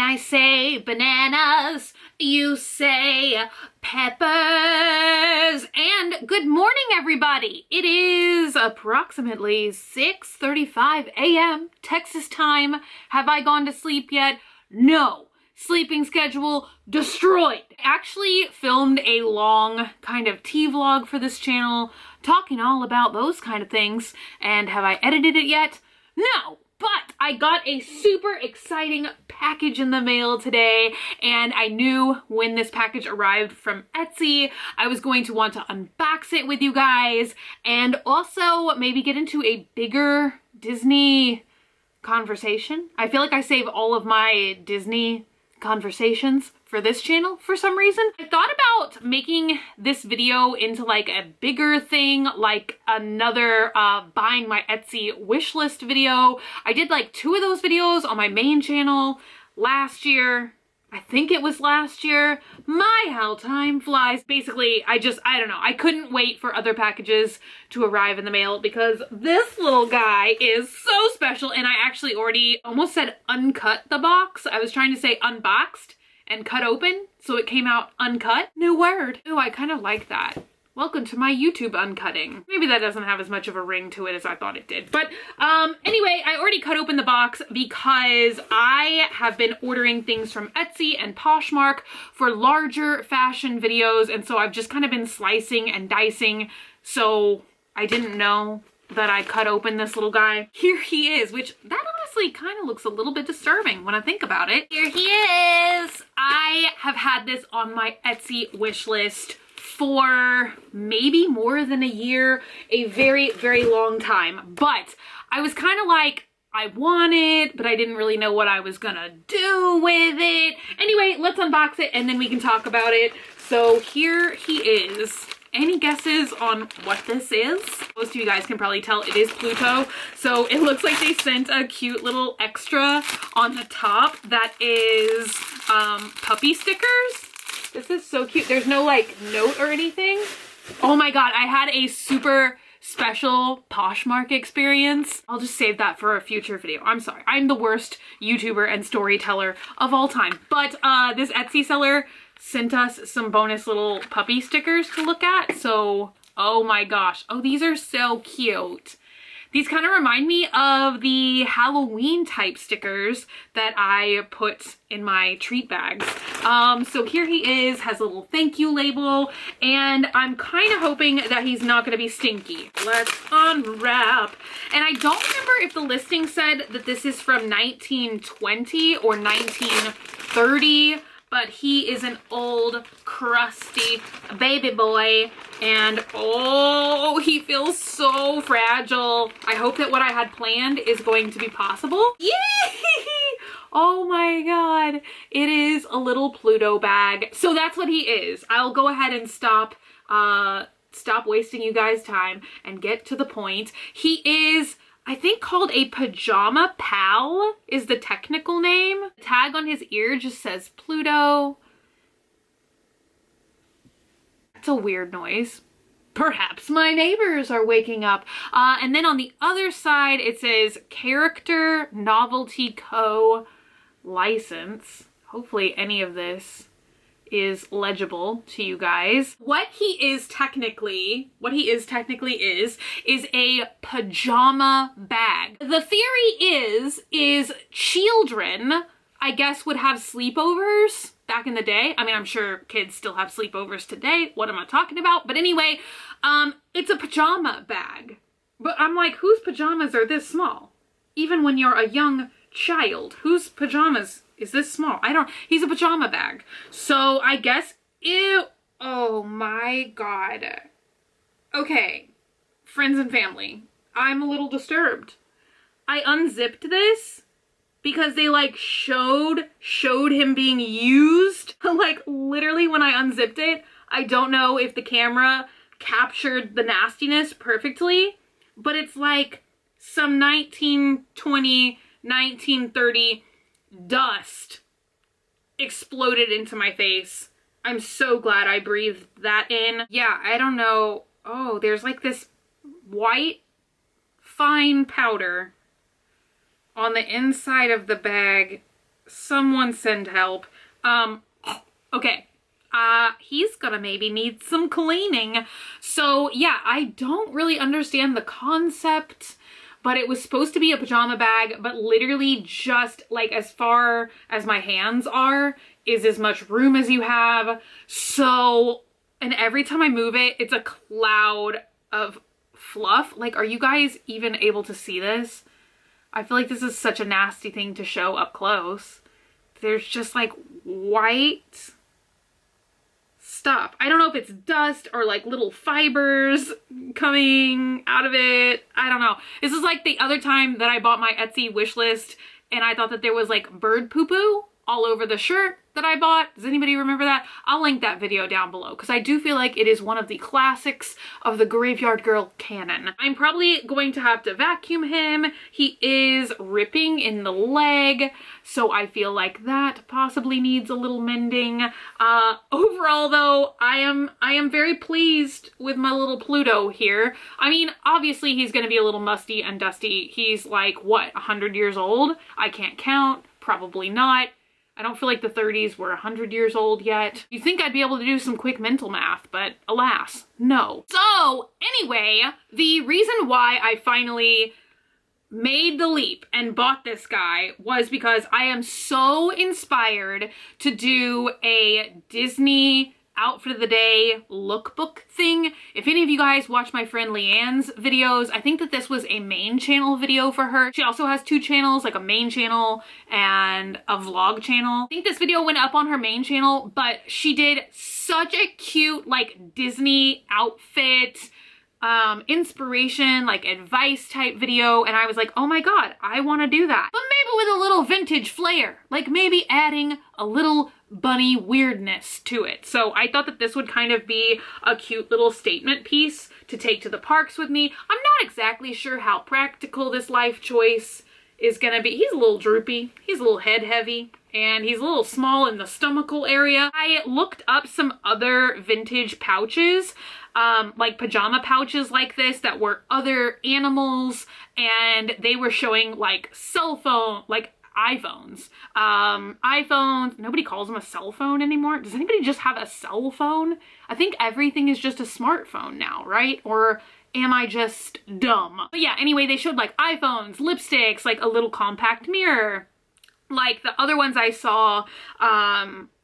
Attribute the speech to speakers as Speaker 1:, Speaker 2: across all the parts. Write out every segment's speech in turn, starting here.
Speaker 1: I say bananas, you say peppers. And good morning, everybody. It is approximately 6:35 a.m. Texas time. Have I gone to sleep yet? No. Sleeping schedule destroyed. I actually filmed a long kind of tea vlog for this channel, talking all about those kind of things. And have I edited it yet? No. But I got a super exciting package in the mail today, and I knew when this package arrived from Etsy, I was going to want to unbox it with you guys and also maybe get into a bigger Disney conversation. I feel like I save all of my Disney conversations for this channel for some reason. I thought about making this video into like a bigger thing, like another buying my Etsy wish list video. I did like 2 of those videos on my main channel last year. I think it was last year. My, how time flies. Basically, I don't know. I couldn't wait for other packages to arrive in the mail because this little guy is so special, and I actually already almost said uncut the box. I was trying to say unboxed and cut open, so it came out uncut. New word. Ooh, I kind of like that. Welcome to my YouTube uncutting. Maybe that doesn't have as much of a ring to it as I thought it did. But anyway, I already cut open the box because I have been ordering things from Etsy and Poshmark for larger fashion videos. And so I've just kind of been slicing and dicing. So I didn't know that I cut open this little guy. Here he is, which that honestly kind of looks a little bit disturbing when I think about it. Here he is. I have had this on my Etsy wish list for maybe more than a year, a very, very long time. But I was kind of like, I want it, but I didn't really know what I was gonna do with it. Anyway, let's unbox it and then we can talk about it. So here he is. Any guesses on what this is? Most of you guys can probably tell it is PLUTO. So it looks like they sent a cute little extra on the top that is puppy stickers. This is so cute. There's no like note or anything. Oh my god, I had a super special Poshmark experience. I'll just save that for a future video. I'm sorry. I'm the worst YouTuber and storyteller of all time. But this Etsy seller sent us some bonus little puppy stickers to look at. So, oh my gosh. Oh, these are so cute. These kind of remind me of the Halloween type stickers that I put in my treat bags. So here he is, has a little thank you label, and I'm kind of hoping that he's not going to be stinky. Let's unwrap. And I don't remember if the listing said that this is from 1920 or 1930. But he is an old, crusty baby boy, and oh, he feels so fragile. I hope that what I had planned is going to be possible. Yay! Oh my god. It is a little PLUTO bag. So that's what he is. I'll go ahead and stop wasting you guys' time and get to the point. He is, I think, called a pajama pal is the technical name. The tag on his ear just says PLUTO. That's a weird noise. Perhaps my neighbors are waking up. And then on the other side, it says Character Novelty Co. License. Hopefully any of this is legible to you guys. What he is technically is a pajama bag. The theory is children, I guess, would have sleepovers back in the day. I mean, I'm sure kids still have sleepovers today. What am I talking about? But anyway, it's a pajama bag. But I'm like, whose pajamas are this small? Even when you're a young child, whose pajamas is this small? He's a pajama bag. So I guess, ew, oh my god. Okay, friends and family, I'm a little disturbed. I unzipped this because they like showed him being used. Like literally when I unzipped it, I don't know if the camera captured the nastiness perfectly, but it's like some 1920, 1930 dust exploded into my face. I'm so glad I breathed that in. Yeah, I don't know. Oh, there's like this white fine powder on the inside of the bag Someone send help. Okay. He's gonna maybe need some cleaning. So yeah, I don't really understand the concept, but it was supposed to be a pajama bag, but literally just like as far as my hands are is as much room as you have. So, and every time I move it, it's a cloud of fluff. Like, are you guys even able to see this? I feel like this is such a nasty thing to show up close. There's just like white stuff. I don't know if it's dust or like little fibers coming out of it. I don't know. This is like the other time that I bought my Etsy wish list and I thought that there was like bird poo-poo all over the shirt that I bought. Does anybody remember that? I'll link that video down below because I do feel like it is one of the classics of the Graveyard Girl canon. I'm probably going to have to vacuum him. He is ripping in the leg, so I feel like that possibly needs a little mending. Overall though, I am very pleased with my little PLUTO here. I mean, obviously he's gonna be a little musty and dusty. He's like, what, 100 years old? I can't count, probably not. I don't feel like the 30s were 100 years old yet. You'd think I'd be able to do some quick mental math, but alas, no. So anyway, the reason why I finally made the leap and bought this guy was because I am so inspired to do a Disney outfit of the day lookbook thing. If any of you guys watch my friend Leanne's videos, I think that this was a main channel video for her. She also has two channels, like a main channel and a vlog channel. I think this video went up on her main channel, but she did such a cute like Disney outfit inspiration, like advice type video, and I was like, oh my god, I want to do that, but maybe with a little vintage flair, like maybe adding a little bunny weirdness to it. So I thought that this would kind of be a cute little statement piece to take to the parks with me. I'm not exactly sure how practical this life choice is gonna be. He's a little droopy, he's a little head heavy, and he's a little small in the stomachal area. I looked up some other vintage pouches, like pajama pouches like this that were other animals, and they were showing like cell phone, like iPhones. iPhones, nobody calls them a cell phone anymore. Does anybody just have a cell phone? I think everything is just a smartphone now, right? Or am I just dumb? But yeah, anyway, they showed like iPhones, lipsticks, like a little compact mirror. Like the other ones I saw,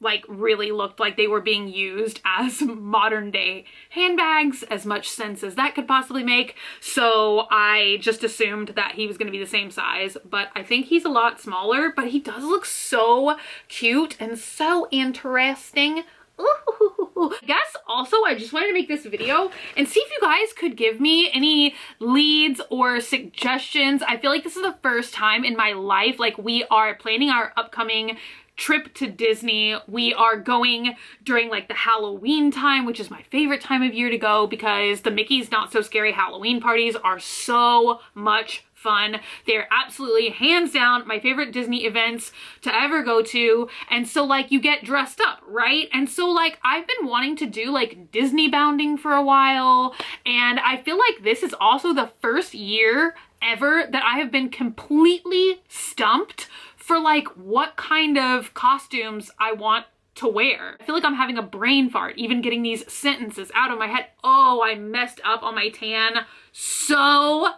Speaker 1: like really looked like they were being used as modern day handbags, as much sense as that could possibly make. So I just assumed that he was going to be the same size, but I think he's a lot smaller, but he does look so cute and so interesting. Ooh. I guess also I just wanted to make this video and see if you guys could give me any leads or suggestions. I feel like this is the first time in my life, like we are planning our upcoming trip to Disney. We are going during like the Halloween time, which is my favorite time of year to go because the Mickey's Not So Scary Halloween parties are so much fun. They're absolutely hands down my favorite Disney events to ever go to. And so like you get dressed up, right? And so like I've been wanting to do like Disney bounding for a while, and I feel like this is also the first year ever that I have been completely stumped for like what kind of costumes I want to wear. I feel like I'm having a brain fart even getting these sentences out of my head. Oh, I messed up on my tan so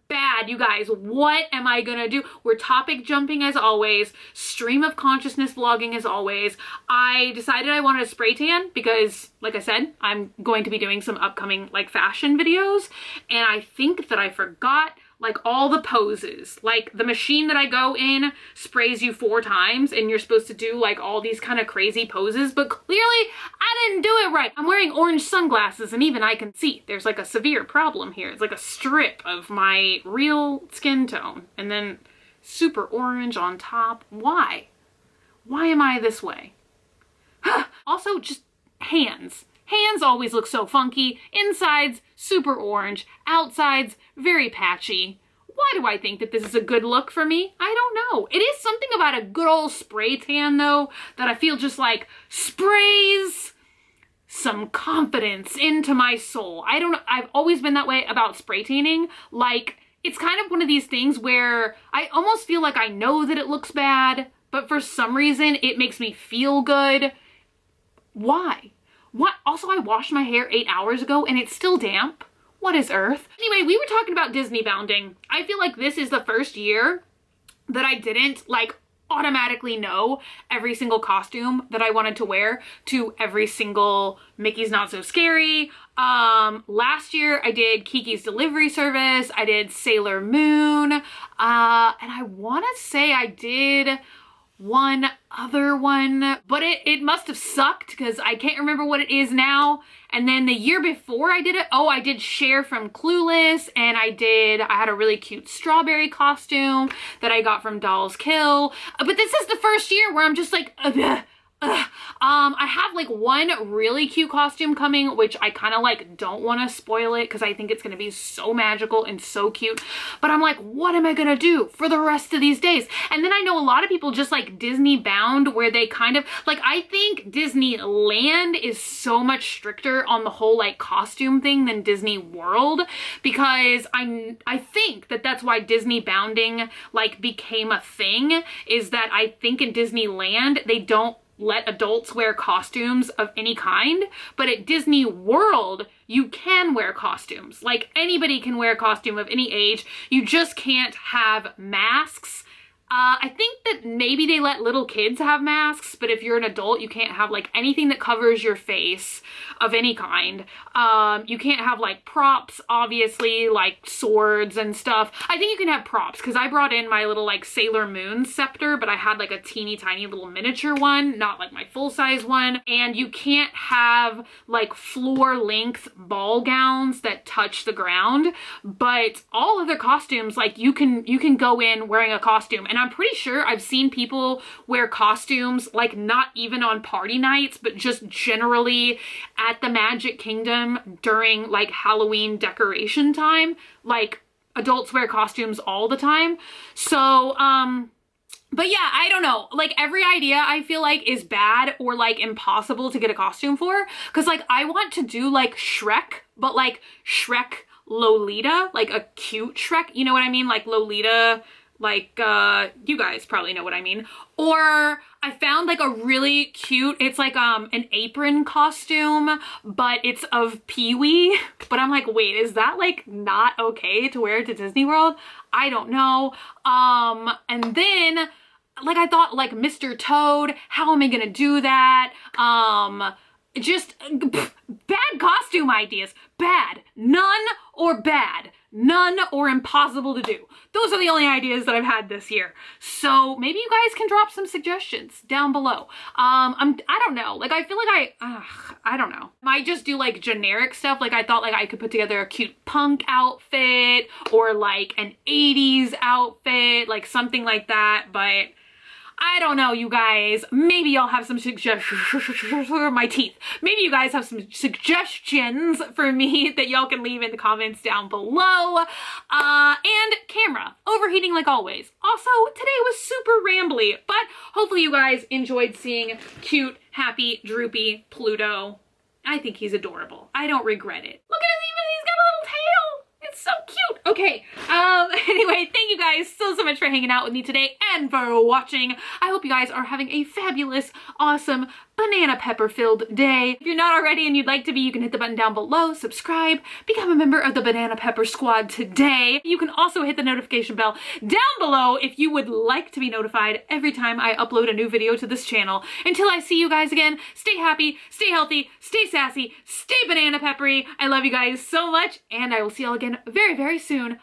Speaker 1: bad, you guys. What am I gonna do? We're topic jumping as always, stream of consciousness vlogging as always. I decided I wanted a spray tan because, like I said, I'm going to be doing some upcoming like fashion videos, and I think that I forgot like all the poses. Like the machine that I go in sprays you 4 times and you're supposed to do like all these kind of crazy poses, but clearly I didn't do it right. I'm wearing orange sunglasses and even I can see there's like a severe problem here. It's like a strip of my real skin tone and then super orange on top. Why? Why am I this way? Also, just hands. Hands always look so funky. Insides, super orange. Outsides, very patchy. Why do I think that this is a good look for me? I don't know. It is something about a good old spray tan though that I feel just like sprays some confidence into my soul. I don't know. I've always been that way about spray tanning. Like, it's kind of one of these things where I almost feel like I know that it looks bad, but for some reason it makes me feel good. Why? What? Also, I washed my hair 8 hours ago and it's still damp. What is earth? Anyway, we were talking about Disney bounding. I feel like this is the first year that I didn't like automatically know every single costume that I wanted to wear to every single Mickey's Not So Scary. Last year I did Kiki's Delivery Service, I did Sailor Moon, and I want to say I did one other one, but it must have sucked because I can't remember what it is now. And then the year before I did it, oh, I did Cher from Clueless, and I had a really cute strawberry costume that I got from Dolls Kill. But this is the first year where I'm just like, I have like one really cute costume coming, which I kind of like don't want to spoil it because I think it's going to be so magical and so cute. But I'm like, what am I going to do for the rest of these days? And then I know a lot of people just like Disney Bound, where they kind of like, I think Disneyland is so much stricter on the whole like costume thing than Disney World, because I think that that's why Disney Bounding like became a thing, is that I think in Disneyland they don't let adults wear costumes of any kind, but at Disney World you can wear costumes. Like anybody can wear a costume of any age. You just can't have masks. I think that maybe they let little kids have masks, but if you're an adult, you can't have like anything that covers your face of any kind. You can't have like props, obviously, like swords and stuff. I think you can have props because I brought in my little like Sailor Moon scepter, but I had like a teeny tiny little miniature one, not like my full size one. And you can't have like floor length ball gowns that touch the ground, but all other costumes, like you can go in wearing a costume. And I'm pretty sure I've seen people wear costumes like not even on party nights, but just generally at the Magic Kingdom during like Halloween decoration time. Like adults wear costumes all the time. So, but yeah, I don't know. Like every idea I feel like is bad or like impossible to get a costume for. Cause like I want to do like Shrek, but like Shrek Lolita, like a cute Shrek. You know what I mean? Like Lolita, like you guys probably know what I mean. Or I found like a really cute, it's like an apron costume, but it's of Pee-wee. But I'm like, wait, is that like not okay to wear to Disney World? I don't know. And then like I thought like Mr. Toad, how am I gonna do that? Just bad costume ideas. Bad. None or bad. None or impossible to do. Those are the only ideas that I've had this year. So maybe you guys can drop some suggestions down below. I don't know. Like I feel like I don't know. Might just do like generic stuff. Like I thought like I could put together a cute punk outfit or like an 80s outfit, like something like that, but I don't know, you guys. Maybe y'all have some suggestions. My teeth. Maybe you guys have some suggestions for me that y'all can leave in the comments down below. And camera. Overheating like always. Also, today was super rambly, but hopefully you guys enjoyed seeing cute, happy, droopy Pluto. I think he's adorable. I don't regret it. Look at him, even he's got a little tail. It's so cute. Okay, anyway, thank you guys so much for hanging out with me today and for watching. I hope you guys are having a fabulous, awesome, banana pepper filled day. If you're not already and you'd like to be, you can hit the button down below, subscribe, become a member of the Banana Pepper Squad today. You can also hit the notification bell down below if you would like to be notified every time I upload a new video to this channel. Until I see you guys again, stay happy, stay healthy, stay sassy, stay banana peppery. I love you guys so much, and I will see y'all again very, very soon.